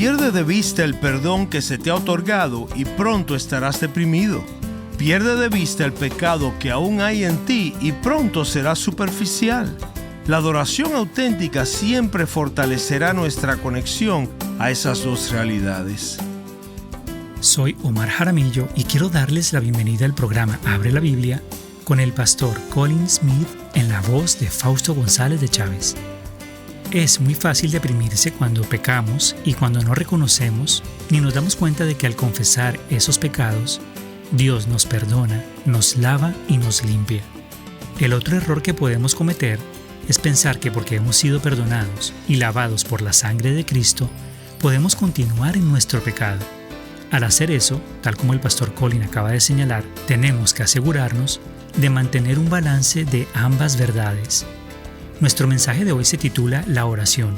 Pierde de vista el perdón que se te ha otorgado y pronto estarás deprimido. Pierde de vista el pecado que aún hay en ti y pronto será superficial. La adoración auténtica siempre fortalecerá nuestra conexión a esas dos realidades. Soy Omar Jaramillo y quiero darles la bienvenida al programa Abre la Biblia con el pastor Colin Smith en la voz de Fausto González de Chávez. Es muy fácil deprimirse cuando pecamos y cuando no reconocemos ni nos damos cuenta de que al confesar esos pecados, Dios nos perdona, nos lava y nos limpia. El otro error que podemos cometer es pensar que porque hemos sido perdonados y lavados por la sangre de Cristo, podemos continuar en nuestro pecado. Al hacer eso, tal como el pastor Colin acaba de señalar, tenemos que asegurarnos de mantener un balance de ambas verdades. Nuestro mensaje de hoy se titula La oración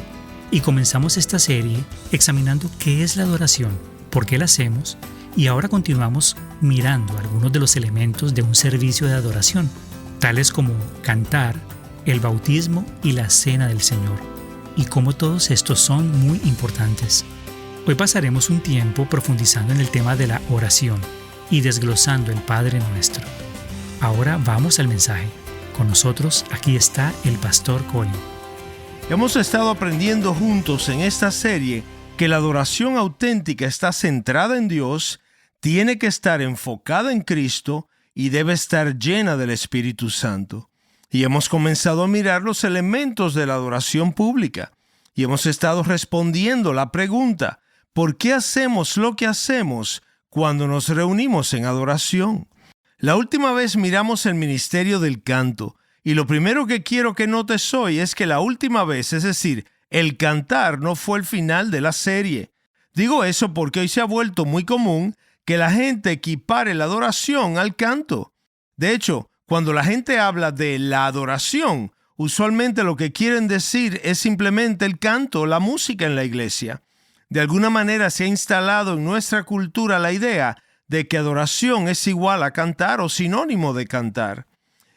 y comenzamos esta serie examinando qué es la adoración, por qué la hacemos y ahora continuamos mirando algunos de los elementos de un servicio de adoración, tales como cantar, el bautismo y la cena del Señor, y cómo todos estos son muy importantes. Hoy pasaremos un tiempo profundizando en el tema de la oración y desglosando el Padre Nuestro. Ahora vamos al mensaje. Con nosotros aquí está el pastor Colin. Hemos estado aprendiendo juntos en esta serie que la adoración auténtica está centrada en Dios, tiene que estar enfocada en Cristo y debe estar llena del Espíritu Santo. Y hemos comenzado a mirar los elementos de la adoración pública. Y hemos estado respondiendo la pregunta: ¿por qué hacemos lo que hacemos cuando nos reunimos en adoración? La última vez miramos el ministerio del canto, y lo primero que quiero que notes hoy es que la última vez, es decir, el cantar, no fue el final de la serie. Digo eso porque hoy se ha vuelto muy común que la gente equipare la adoración al canto. De hecho, cuando la gente habla de la adoración, usualmente lo que quieren decir es simplemente el canto, la música en la iglesia. De alguna manera se ha instalado en nuestra cultura la idea de que adoración es igual a cantar o sinónimo de cantar.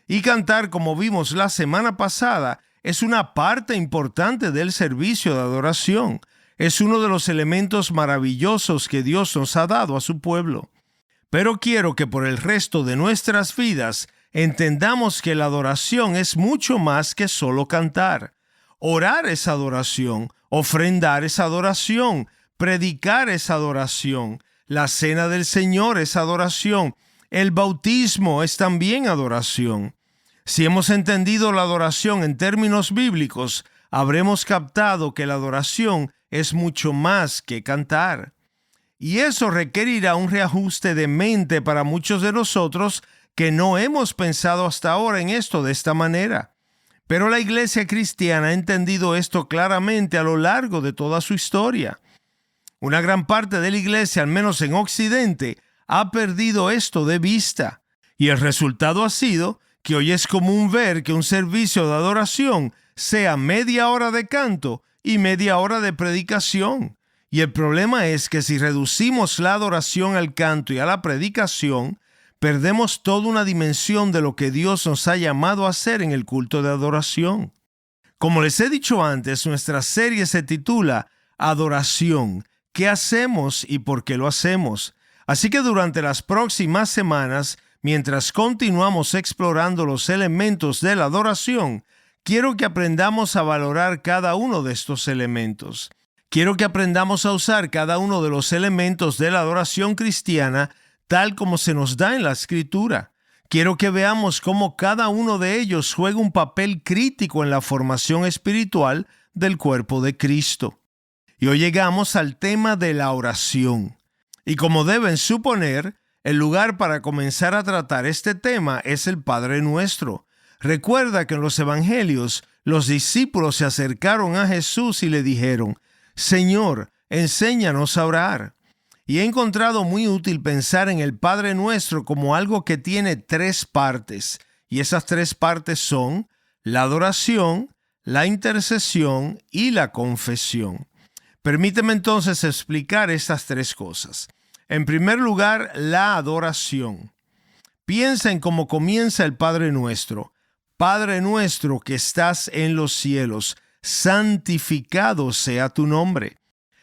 Y cantar, como vimos la semana pasada, es una parte importante del servicio de adoración. Es uno de los elementos maravillosos que Dios nos ha dado a su pueblo. Pero quiero que por el resto de nuestras vidas entendamos que la adoración es mucho más que solo cantar. Orar es adoración, ofrendar es adoración, predicar es adoración, la cena del Señor es adoración, el bautismo es también adoración. Si hemos entendido la adoración en términos bíblicos, habremos captado que la adoración es mucho más que cantar. Y eso requerirá un reajuste de mente para muchos de nosotros que no hemos pensado hasta ahora en esto de esta manera. Pero la iglesia cristiana ha entendido esto claramente a lo largo de toda su historia. Una gran parte de la iglesia, al menos en Occidente, ha perdido esto de vista. Y el resultado ha sido que hoy es común ver que un servicio de adoración sea media hora de canto y media hora de predicación. Y el problema es que si reducimos la adoración al canto y a la predicación, perdemos toda una dimensión de lo que Dios nos ha llamado a hacer en el culto de adoración. Como les he dicho antes, nuestra serie se titula Adoración. ¿Qué hacemos y por qué lo hacemos? Así que durante las próximas semanas, mientras continuamos explorando los elementos de la adoración, quiero que aprendamos a valorar cada uno de estos elementos. Quiero que aprendamos a usar cada uno de los elementos de la adoración cristiana tal como se nos da en la Escritura. Quiero que veamos cómo cada uno de ellos juega un papel crítico en la formación espiritual del cuerpo de Cristo. Y hoy llegamos al tema de la oración. Y como deben suponer, el lugar para comenzar a tratar este tema es el Padre Nuestro. Recuerda que en los Evangelios los discípulos se acercaron a Jesús y le dijeron: Señor, enséñanos a orar. Y he encontrado muy útil pensar en el Padre Nuestro como algo que tiene tres partes. Y esas tres partes son la adoración, la intercesión y la confesión. Permíteme entonces explicar estas tres cosas. En primer lugar, la adoración. Piensa en cómo comienza el Padre Nuestro. Padre nuestro que estás en los cielos, santificado sea tu nombre.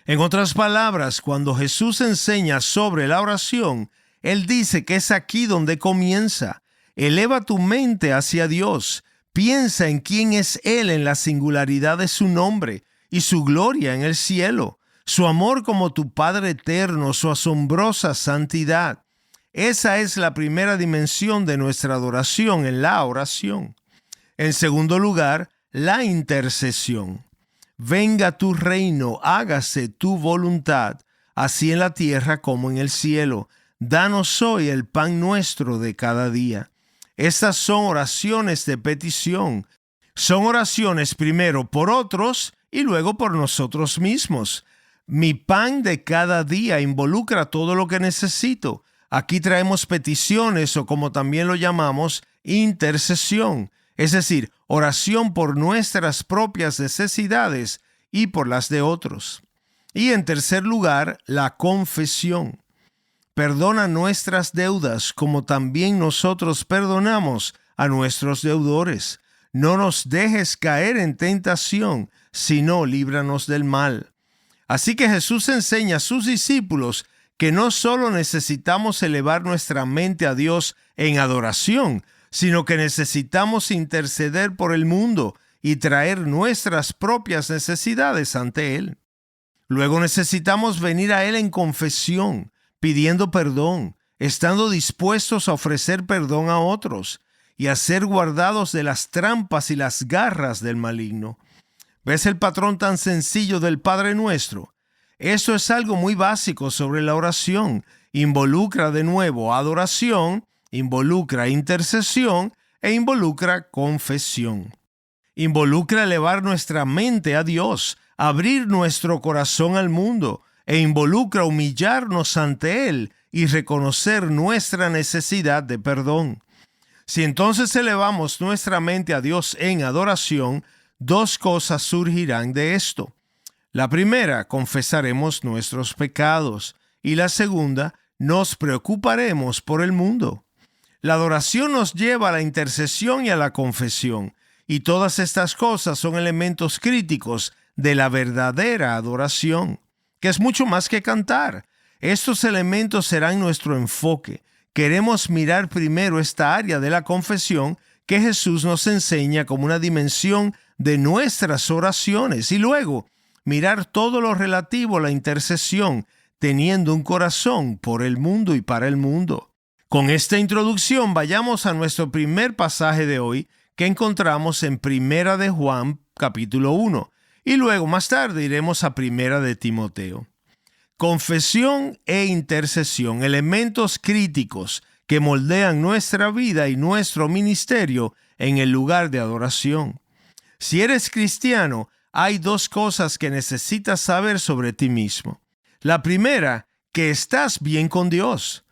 En otras palabras, cuando Jesús enseña sobre la oración, Él dice que es aquí donde comienza. Eleva tu mente hacia Dios. Piensa en quién es Él en la singularidad de su nombre y su gloria en el cielo, su amor como tu Padre eterno, su asombrosa santidad. Esa es la primera dimensión de nuestra adoración en la oración. En segundo lugar, la intercesión. Venga tu reino, hágase tu voluntad, así en la tierra como en el cielo. Danos hoy el pan nuestro de cada día. Estas son oraciones de petición. Son oraciones primero por otros y luego por nosotros mismos. Mi pan de cada día involucra todo lo que necesito. Aquí traemos peticiones, o como también lo llamamos, intercesión. Es decir, oración por nuestras propias necesidades y por las de otros. Y en tercer lugar, la confesión. Perdona nuestras deudas como también nosotros perdonamos a nuestros deudores. No nos dejes caer en tentación, sino líbranos del mal. Así que Jesús enseña a sus discípulos que no solo necesitamos elevar nuestra mente a Dios en adoración, sino que necesitamos interceder por el mundo y traer nuestras propias necesidades ante Él. Luego necesitamos venir a Él en confesión, pidiendo perdón, estando dispuestos a ofrecer perdón a otros y a ser guardados de las trampas y las garras del maligno. ¿Ves el patrón tan sencillo del Padre Nuestro? Esto es algo muy básico sobre la oración. Involucra de nuevo adoración, involucra intercesión e involucra confesión. Involucra elevar nuestra mente a Dios, abrir nuestro corazón al mundo, e involucra humillarnos ante Él y reconocer nuestra necesidad de perdón. Si entonces elevamos nuestra mente a Dios en adoración, dos cosas surgirán de esto. La primera, confesaremos nuestros pecados, y la segunda, nos preocuparemos por el mundo. La adoración nos lleva a la intercesión y a la confesión, y todas estas cosas son elementos críticos de la verdadera adoración, que es mucho más que cantar. Estos elementos serán nuestro enfoque. Queremos mirar primero esta área de la confesión que Jesús nos enseña como una dimensión de nuestras oraciones, y luego mirar todo lo relativo a la intercesión, teniendo un corazón por el mundo y para el mundo. Con esta introducción, vayamos a nuestro primer pasaje de hoy, que encontramos en Primera de Juan, capítulo 1, y luego más tarde iremos a Primera de Timoteo. Confesión e intercesión, elementos críticos que moldean nuestra vida y nuestro ministerio en el lugar de adoración. Si eres cristiano, hay dos cosas que necesitas saber sobre ti mismo. La primera, que estás bien con Dios.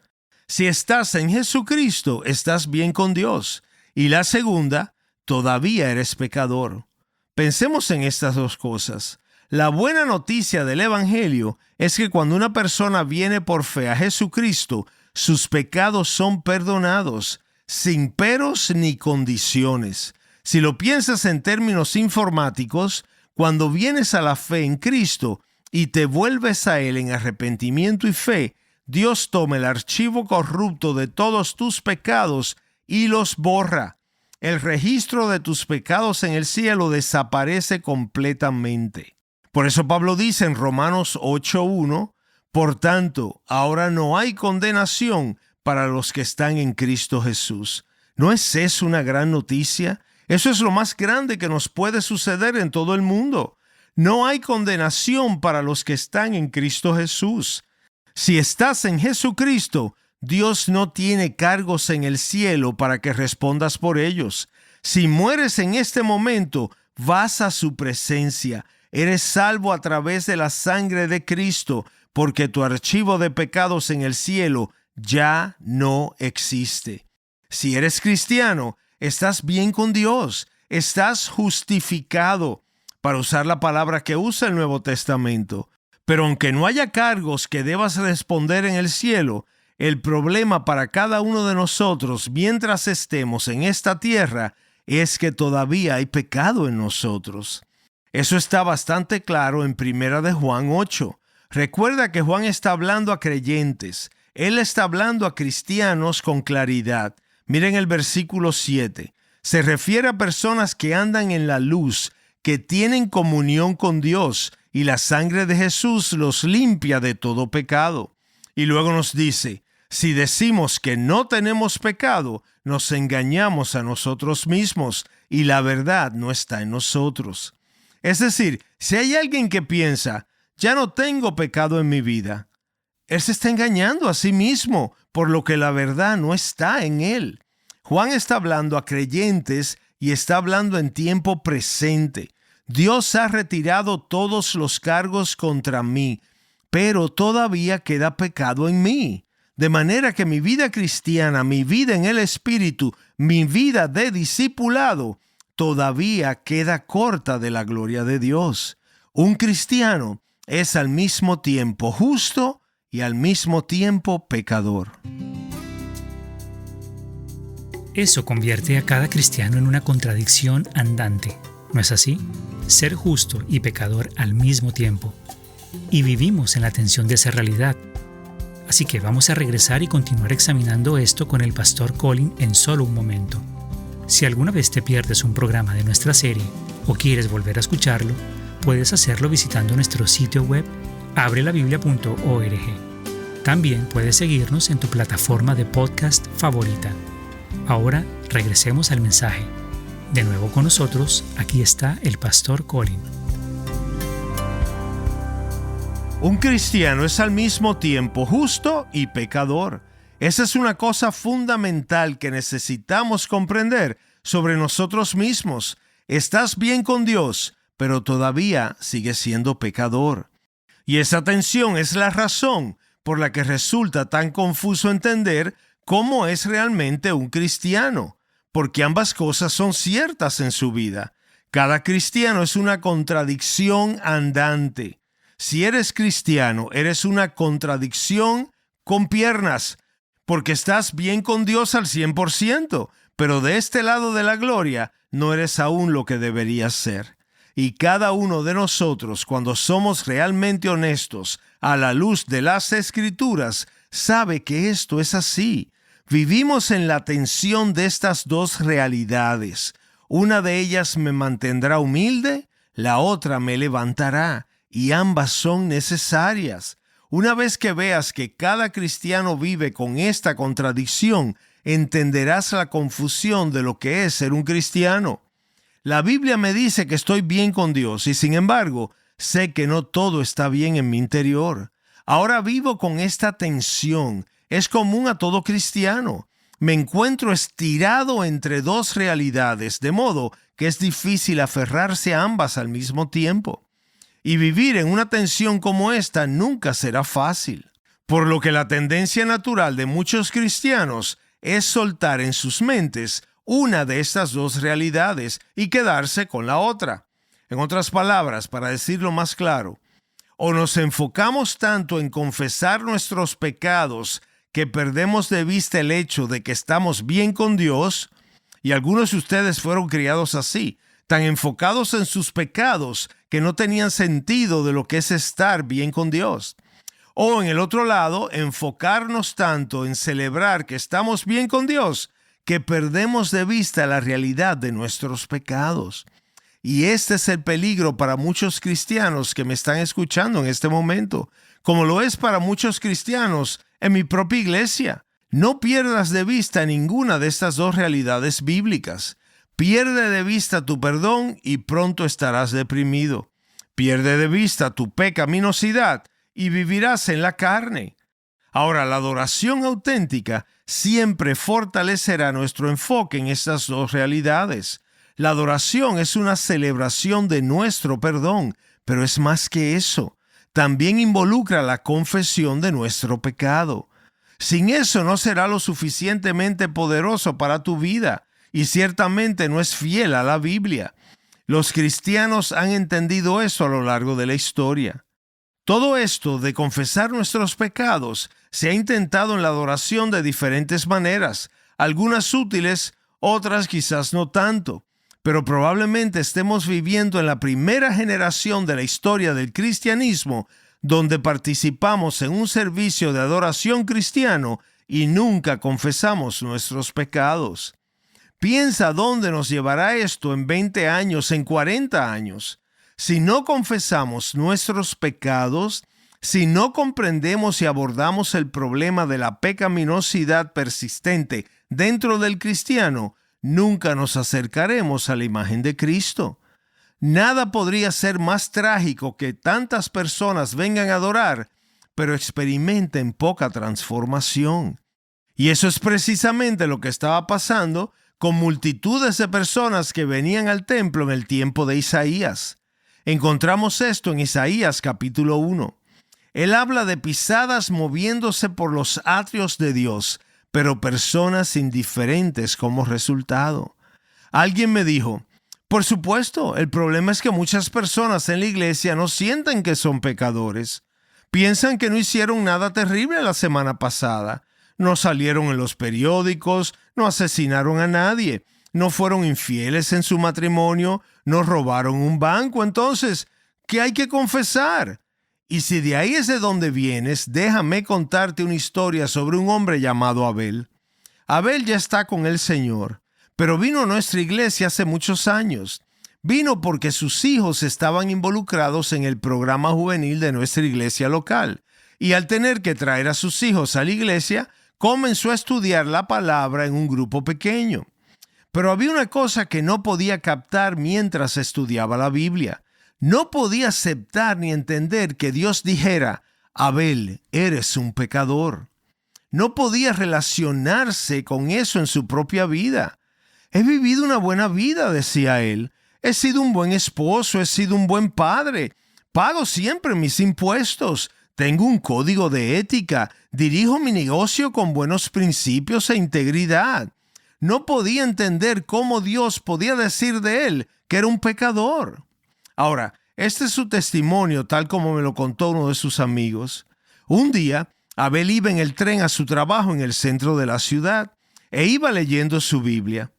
Si estás en Jesucristo, estás bien con Dios. Y la segunda, todavía eres pecador. Pensemos en estas dos cosas. La buena noticia del Evangelio es que cuando una persona viene por fe a Jesucristo, sus pecados son perdonados, sin peros ni condiciones. Si lo piensas en términos informáticos, cuando vienes a la fe en Cristo y te vuelves a Él en arrepentimiento y fe, Dios toma el archivo corrupto de todos tus pecados y los borra. El registro de tus pecados en el cielo desaparece completamente. Por eso Pablo dice en Romanos 8:1, por tanto, ahora no hay condenación para los que están en Cristo Jesús. ¿No es eso una gran noticia? Eso es lo más grande que nos puede suceder en todo el mundo. No hay condenación para los que están en Cristo Jesús. Si estás en Jesucristo, Dios no tiene cargos en el cielo para que respondas por ellos. Si mueres en este momento, vas a su presencia. Eres salvo a través de la sangre de Cristo, porque tu archivo de pecados en el cielo ya no existe. Si eres cristiano, estás bien con Dios, estás justificado, para usar la palabra que usa el Nuevo Testamento. Pero aunque no haya cargos que debas responder en el cielo, el problema para cada uno de nosotros mientras estemos en esta tierra es que todavía hay pecado en nosotros. Eso está bastante claro en 1 de Juan 8. Recuerda que Juan está hablando a creyentes. Él está hablando a cristianos con claridad. Miren el versículo 7. Se refiere a personas que andan en la luz, que tienen comunión con Dios, y la sangre de Jesús los limpia de todo pecado. Y luego nos dice, si decimos que no tenemos pecado, nos engañamos a nosotros mismos, y la verdad no está en nosotros. Es decir, si hay alguien que piensa, ya no tengo pecado en mi vida, él se está engañando a sí mismo, por lo que la verdad no está en él. Juan está hablando a creyentes y está hablando en tiempo presente. Dios ha retirado todos los cargos contra mí, pero todavía queda pecado en mí. De manera que mi vida cristiana, mi vida en el Espíritu, mi vida de discipulado, todavía queda corta de la gloria de Dios. Un cristiano es al mismo tiempo justo y al mismo tiempo pecador. Eso convierte a cada cristiano en una contradicción andante, ¿no es así? Ser justo y pecador al mismo tiempo. Y vivimos en la tensión de esa realidad. Así que vamos a regresar y continuar examinando esto con el pastor Colin en solo un momento. Si alguna vez te pierdes un programa de nuestra serie o quieres volver a escucharlo, puedes hacerlo visitando nuestro sitio web abrelabiblia.org. También puedes seguirnos en tu plataforma de podcast favorita. Ahora regresemos al mensaje. De nuevo con nosotros, aquí está el pastor Colin. Un cristiano es al mismo tiempo justo y pecador. Esa es una cosa fundamental que necesitamos comprender sobre nosotros mismos. Estás bien con Dios, pero todavía sigues siendo pecador. Y esa tensión es la razón por la que resulta tan confuso entender cómo es realmente un cristiano, porque ambas cosas son ciertas en su vida. Cada cristiano es una contradicción andante. Si eres cristiano, eres una contradicción con piernas, porque estás bien con Dios al 100%, pero de este lado de la gloria no eres aún lo que deberías ser. Y cada uno de nosotros, cuando somos realmente honestos a la luz de las Escrituras, sabe que esto es así. Vivimos en la tensión de estas dos realidades. Una de ellas me mantendrá humilde, la otra me levantará, y ambas son necesarias. Una vez que veas que cada cristiano vive con esta contradicción, entenderás la confusión de lo que es ser un cristiano. La Biblia me dice que estoy bien con Dios y sin embargo, sé que no todo está bien en mi interior. Ahora vivo con esta tensión. Es común a todo cristiano. Me encuentro estirado entre dos realidades, de modo que es difícil aferrarse a ambas al mismo tiempo. Y vivir en una tensión como esta nunca será fácil. Por lo que la tendencia natural de muchos cristianos es soltar en sus mentes una de estas dos realidades y quedarse con la otra. En otras palabras, para decirlo más claro, o nos enfocamos tanto en confesar nuestros pecados que perdemos de vista el hecho de que estamos bien con Dios, y algunos de ustedes fueron criados así, tan enfocados en sus pecados que no tenían sentido de lo que es estar bien con Dios. O en el otro lado, enfocarnos tanto en celebrar que estamos bien con Dios que perdemos de vista la realidad de nuestros pecados. Y este es el peligro para muchos cristianos que me están escuchando en este momento, como lo es para muchos cristianos en mi propia iglesia. No pierdas de vista ninguna de estas dos realidades bíblicas. Pierde de vista tu perdón y pronto estarás deprimido. Pierde de vista tu pecaminosidad y vivirás en la carne. Ahora, la adoración auténtica siempre fortalecerá nuestro enfoque en estas dos realidades. La adoración es una celebración de nuestro perdón, pero es más que eso. También involucra la confesión de nuestro pecado. Sin eso no será lo suficientemente poderoso para tu vida y ciertamente no es fiel a la Biblia. Los cristianos han entendido eso a lo largo de la historia. Todo esto de confesar nuestros pecados se ha intentado en la adoración de diferentes maneras, algunas útiles, otras quizás no tanto, pero probablemente estemos viviendo en la primera generación de la historia del cristianismo donde participamos en un servicio de adoración cristiano y nunca confesamos nuestros pecados. Piensa dónde nos llevará esto en 20 años, en 40 años. Si no confesamos nuestros pecados, si no comprendemos y abordamos el problema de la pecaminosidad persistente dentro del cristiano, nunca nos acercaremos a la imagen de Cristo. Nada podría ser más trágico que tantas personas vengan a adorar, pero experimenten poca transformación. Y eso es precisamente lo que estaba pasando con multitudes de personas que venían al templo en el tiempo de Isaías. Encontramos esto en Isaías capítulo 1. Él habla de pisadas moviéndose por los atrios de Dios, pero personas indiferentes como resultado. Alguien me dijo, por supuesto, el problema es que muchas personas en la iglesia no sienten que son pecadores. Piensan que no hicieron nada terrible la semana pasada. No salieron en los periódicos, no asesinaron a nadie, no fueron infieles en su matrimonio, no robaron un banco. Entonces, ¿qué hay que confesar? Y si de ahí es de donde vienes, déjame contarte una historia sobre un hombre llamado Abel. Abel ya está con el Señor, pero vino a nuestra iglesia hace muchos años. Vino porque sus hijos estaban involucrados en el programa juvenil de nuestra iglesia local. Y al tener que traer a sus hijos a la iglesia, comenzó a estudiar la palabra en un grupo pequeño. Pero había una cosa que no podía captar mientras estudiaba la Biblia. No podía aceptar ni entender que Dios dijera, Abel, eres un pecador. No podía relacionarse con eso en su propia vida. He vivido una buena vida, decía él. He sido un buen esposo, he sido un buen padre. Pago siempre mis impuestos. Tengo un código de ética. Dirijo mi negocio con buenos principios e integridad. No podía entender cómo Dios podía decir de él que era un pecador. Ahora, este es su testimonio, tal como me lo contó uno de sus amigos. Un día, Abel iba en el tren a su trabajo en el centro de la ciudad e iba leyendo su Biblia.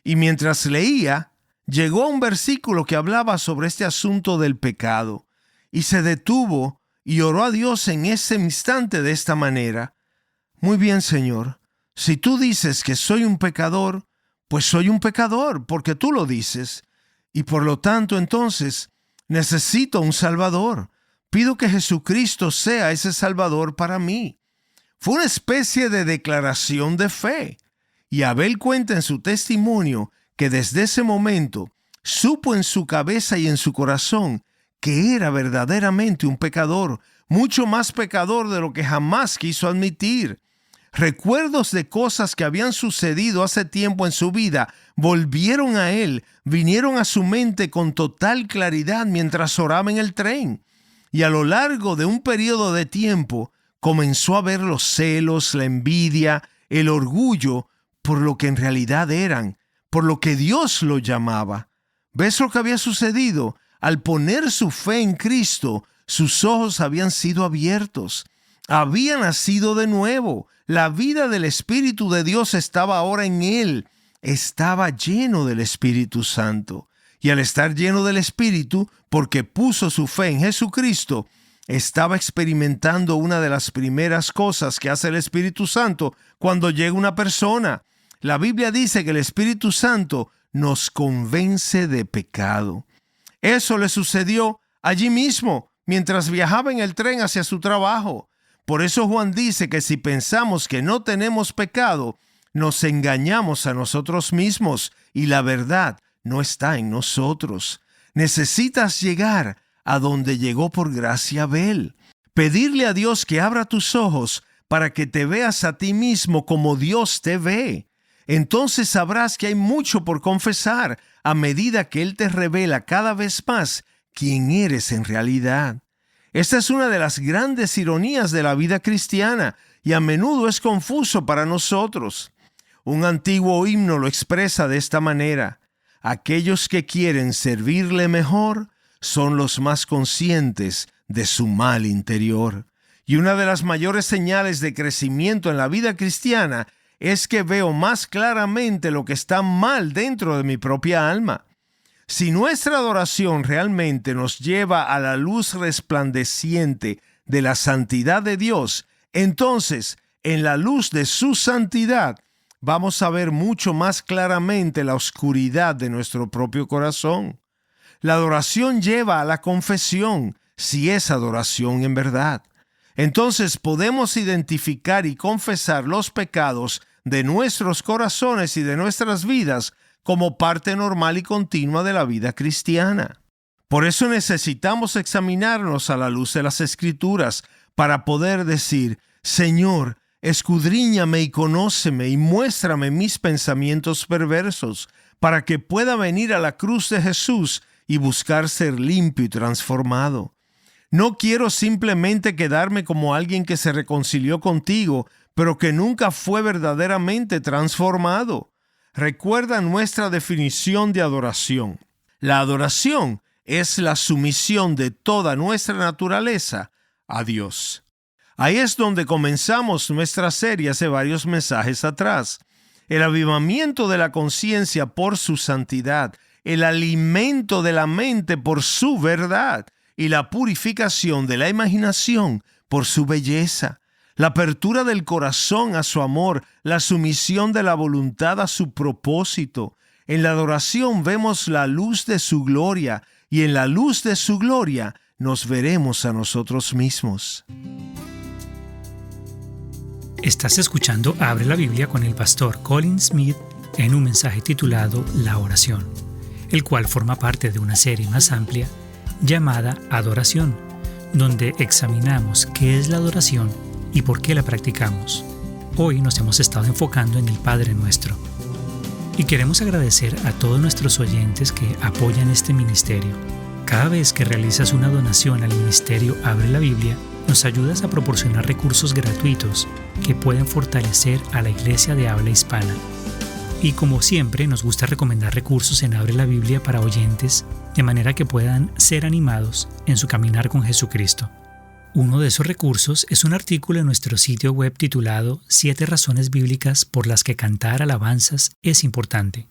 Y mientras leía, llegó a un versículo que hablaba sobre este asunto del pecado y se detuvo y oró a Dios en ese instante de esta manera. Muy bien, Señor, si tú dices que soy un pecador, pues soy un pecador porque tú lo dices. Y por lo tanto, entonces, necesito un Salvador. Pido que Jesucristo sea ese Salvador para mí. Fue una especie de declaración de fe. Y Abel cuenta en su testimonio que desde ese momento supo en su cabeza y en su corazón que era verdaderamente un pecador, mucho más pecador de lo que jamás quiso admitir. Recuerdos de cosas que habían sucedido hace tiempo en su vida volvieron a él, vinieron a su mente con total claridad mientras oraba en el tren. Y a lo largo de un periodo de tiempo comenzó a ver los celos, la envidia, el orgullo por lo que en realidad eran, por lo que Dios lo llamaba. ¿Ves lo que había sucedido? Al poner su fe en Cristo, sus ojos habían sido abiertos. Había nacido de nuevo. La vida del Espíritu de Dios estaba ahora en él. Estaba lleno del Espíritu Santo. Y al estar lleno del Espíritu, porque puso su fe en Jesucristo, estaba experimentando una de las primeras cosas que hace el Espíritu Santo cuando llega una persona. La Biblia dice que el Espíritu Santo nos convence de pecado. Eso le sucedió allí mismo, mientras viajaba en el tren hacia su trabajo. Por eso Juan dice que si pensamos que no tenemos pecado, nos engañamos a nosotros mismos y la verdad no está en nosotros. Necesitas llegar a donde llegó por gracia Abel. Pedirle a Dios que abra tus ojos para que te veas a ti mismo como Dios te ve. Entonces sabrás que hay mucho por confesar a medida que Él te revela cada vez más quién eres en realidad. Esta es una de las grandes ironías de la vida cristiana y a menudo es confuso para nosotros. Un antiguo himno lo expresa de esta manera: aquellos que quieren servirle mejor son los más conscientes de su mal interior. Y una de las mayores señales de crecimiento en la vida cristiana es que veo más claramente lo que está mal dentro de mi propia alma. Si nuestra adoración realmente nos lleva a la luz resplandeciente de la santidad de Dios, entonces, en la luz de su santidad, vamos a ver mucho más claramente la oscuridad de nuestro propio corazón. La adoración lleva a la confesión, si es adoración en verdad. Entonces podemos identificar y confesar los pecados de nuestros corazones y de nuestras vidas como parte normal y continua de la vida cristiana. Por eso necesitamos examinarnos a la luz de las Escrituras para poder decir: Señor, escudriñame y conóceme y muéstrame mis pensamientos perversos, para que pueda venir a la cruz de Jesús y buscar ser limpio y transformado. No quiero simplemente quedarme como alguien que se reconcilió contigo, pero que nunca fue verdaderamente transformado. Recuerda nuestra definición de adoración. La adoración es la sumisión de toda nuestra naturaleza a Dios. Ahí es donde comenzamos nuestra serie hace varios mensajes atrás. El avivamiento de la conciencia por su santidad, el alimento de la mente por su verdad y la purificación de la imaginación por su belleza. La apertura del corazón a su amor, la sumisión de la voluntad a su propósito. En la adoración vemos la luz de su gloria, y en la luz de su gloria nos veremos a nosotros mismos. Estás escuchando Abre la Biblia con el pastor Colin Smith en un mensaje titulado La Oración, el cual forma parte de una serie más amplia llamada Adoración, donde examinamos qué es la adoración y por qué la practicamos. Hoy nos hemos estado enfocando en el Padre Nuestro. Y queremos agradecer a todos nuestros oyentes que apoyan este ministerio. Cada vez que realizas una donación al ministerio Abre la Biblia, nos ayudas a proporcionar recursos gratuitos que pueden fortalecer a la iglesia de habla hispana. Y como siempre, nos gusta recomendar recursos en Abre la Biblia para oyentes, de manera que puedan ser animados en su caminar con Jesucristo. Uno de esos recursos es un artículo en nuestro sitio web titulado 7 razones bíblicas por las que cantar alabanzas es importante.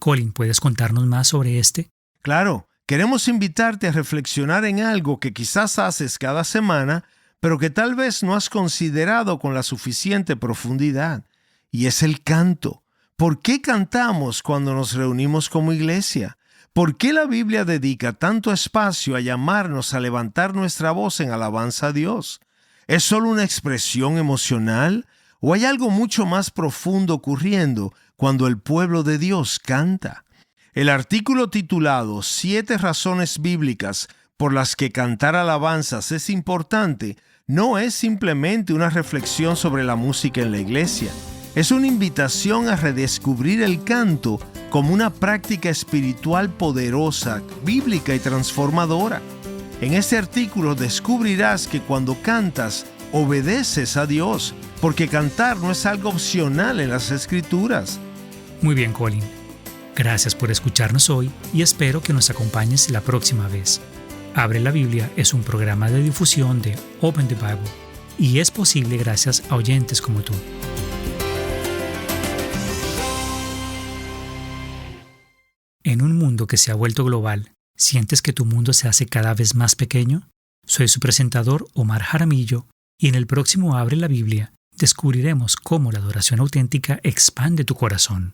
Colin, ¿puedes contarnos más sobre este? Claro, queremos invitarte a reflexionar en algo que quizás haces cada semana, pero que tal vez no has considerado con la suficiente profundidad, y es el canto. ¿Por qué cantamos cuando nos reunimos como iglesia? ¿Por qué la Biblia dedica tanto espacio a llamarnos a levantar nuestra voz en alabanza a Dios? ¿Es solo una expresión emocional o hay algo mucho más profundo ocurriendo cuando el pueblo de Dios canta? El artículo titulado 7 razones bíblicas por las que cantar alabanzas es importante no es simplemente una reflexión sobre la música en la iglesia. Es una invitación a redescubrir el canto como una práctica espiritual poderosa, bíblica y transformadora. En este artículo descubrirás que cuando cantas, obedeces a Dios, porque cantar no es algo opcional en las Escrituras. Muy bien, Colin. Gracias por escucharnos hoy y espero que nos acompañes la próxima vez. Abre la Biblia es un programa de difusión de Open the Bible y es posible gracias a oyentes como tú. En un mundo que se ha vuelto global, ¿sientes que tu mundo se hace cada vez más pequeño? Soy su presentador, Omar Jaramillo, y en el próximo Abre la Biblia descubriremos cómo la adoración auténtica expande tu corazón.